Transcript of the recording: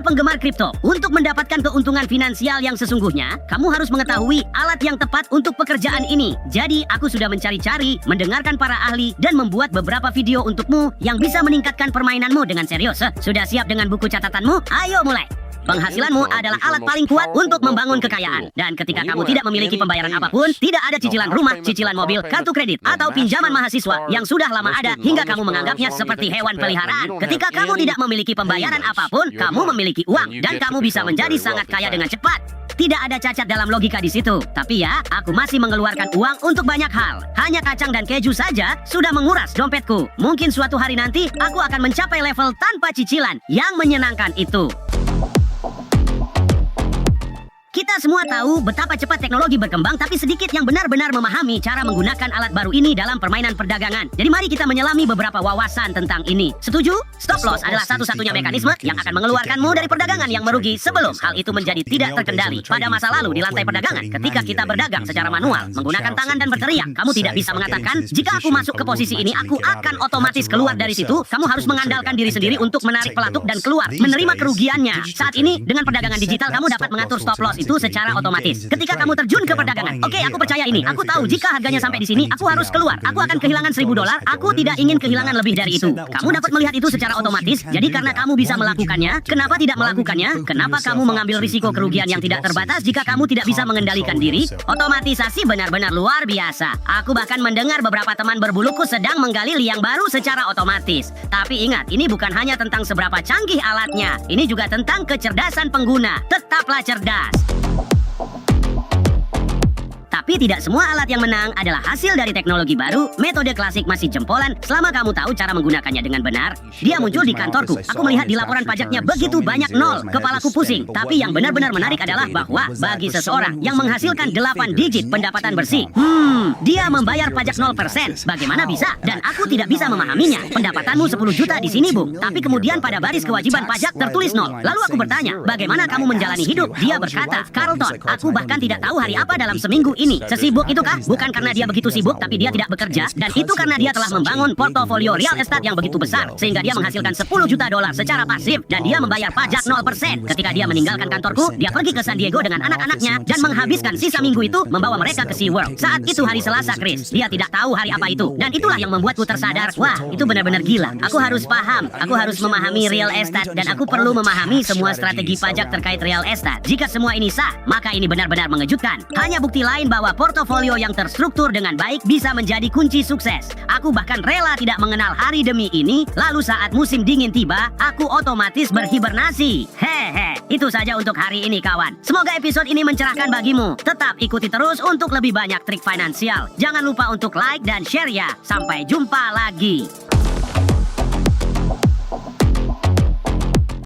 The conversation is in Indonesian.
penggemar kripto, untuk mendapatkan keuntungan finansial yang sesungguhnya, kamu harus mengetahui alat yang tepat untuk pekerjaan ini. Jadi, aku sudah mencari-cari, mendengarkan para ahli, dan membuat beberapa video untukmu yang bisa meningkatkan permainanmu dengan serius. Sudah siap dengan buku catatanmu? Ayo mulai! Penghasilanmu adalah alat paling kuat untuk membangun kekayaan. Dan ketika kamu tidak memiliki pembayaran apapun, tidak ada cicilan rumah, cicilan mobil, kartu kredit, atau pinjaman mahasiswa yang sudah lama ada hingga kamu menganggapnya seperti hewan peliharaan. Ketika kamu tidak memiliki pembayaran apapun, kamu memiliki uang dan kamu bisa menjadi sangat kaya dengan cepat. Tidak ada cacat dalam logika di situ. Tapi ya, aku masih mengeluarkan uang untuk banyak hal. Hanya kacang dan keju saja sudah menguras dompetku. Mungkin suatu hari nanti aku akan mencapai level tanpa cicilan yang menyenangkan itu. Kita semua tahu betapa cepat teknologi berkembang, tapi sedikit yang benar-benar memahami cara menggunakan alat baru ini dalam permainan perdagangan. Jadi mari kita menyelami beberapa wawasan tentang ini. Setuju? Stop loss adalah satu-satunya mekanisme yang akan mengeluarkanmu dari perdagangan yang merugi sebelum hal itu menjadi tidak terkendali. Pada masa lalu di lantai perdagangan, ketika kita berdagang secara manual, menggunakan tangan dan berteriak, kamu tidak bisa mengatakan, jika aku masuk ke posisi ini, aku akan otomatis keluar dari situ. Kamu harus mengandalkan diri sendiri untuk menarik pelatuk dan keluar, menerima kerugiannya. Saat ini, dengan perdagangan digital, kamu dapat mengatur stop loss itu secara otomatis. Ketika kamu terjun ke perdagangan, oke, aku percaya ini. Aku tahu jika harganya sampai di sini, aku harus keluar. Aku akan kehilangan $1.000. Aku tidak ingin kehilangan lebih dari itu. Kamu dapat melihat itu secara otomatis. Jadi karena kamu bisa melakukannya, kenapa tidak melakukannya? Kenapa kamu mengambil risiko kerugian yang tidak terbatas jika kamu tidak bisa mengendalikan diri? Otomatisasi benar-benar luar biasa. Aku bahkan mendengar beberapa teman berbuluku sedang menggali liang baru secara otomatis. Tapi ingat, ini bukan hanya tentang seberapa canggih alatnya. Ini juga tentang kecerdasan pengguna. Tetaplah cerdas. Tapi tidak semua alat yang menang adalah hasil dari teknologi baru. Metode klasik masih jempolan selama kamu tahu cara menggunakannya dengan benar. Dia muncul di kantorku. Aku melihat di laporan pajaknya begitu banyak nol. Kepalaku pusing. Tapi yang benar-benar menarik adalah bahwa bagi seseorang yang menghasilkan 8 digit pendapatan bersih, dia membayar pajak 0%. Bagaimana bisa? Dan aku tidak bisa memahaminya. Pendapatanmu 10 juta di sini, Bung. Tapi kemudian pada baris kewajiban pajak tertulis 0. Lalu aku bertanya, bagaimana kamu menjalani hidup? Dia berkata, Carlton, aku bahkan tidak tahu hari apa dalam seminggu ini. Sesibuk itukah? Bukan karena dia begitu sibuk, tapi dia tidak bekerja. Dan itu karena dia telah membangun portofolio real estate yang begitu besar, sehingga dia menghasilkan $10 juta secara pasif. Dan dia membayar pajak 0%. Ketika dia meninggalkan kantorku, dia pergi ke San Diego dengan anak-anaknya dan menghabiskan sisa minggu itu membawa mereka ke SeaWorld. Saat itu hari Selasa, Chris. Dia tidak tahu hari apa itu. Dan itulah yang membuatku tersadar, wah, itu benar-benar gila. Aku harus paham, aku harus memahami real estate, dan aku perlu memahami semua strategi pajak terkait real estate. Jika semua ini sah, maka ini benar-benar mengejutkan. Hanya bukti lain bahwa portofolio yang terstruktur dengan baik bisa menjadi kunci sukses. Aku bahkan rela tidak mengenal hari demi ini, lalu saat musim dingin tiba, aku otomatis berhibernasi. Hehe, itu saja untuk hari ini, kawan. Semoga episode ini mencerahkan bagimu. Tetap ikuti terus untuk lebih banyak trik finansial. Jangan lupa untuk like dan share ya. Sampai jumpa lagi.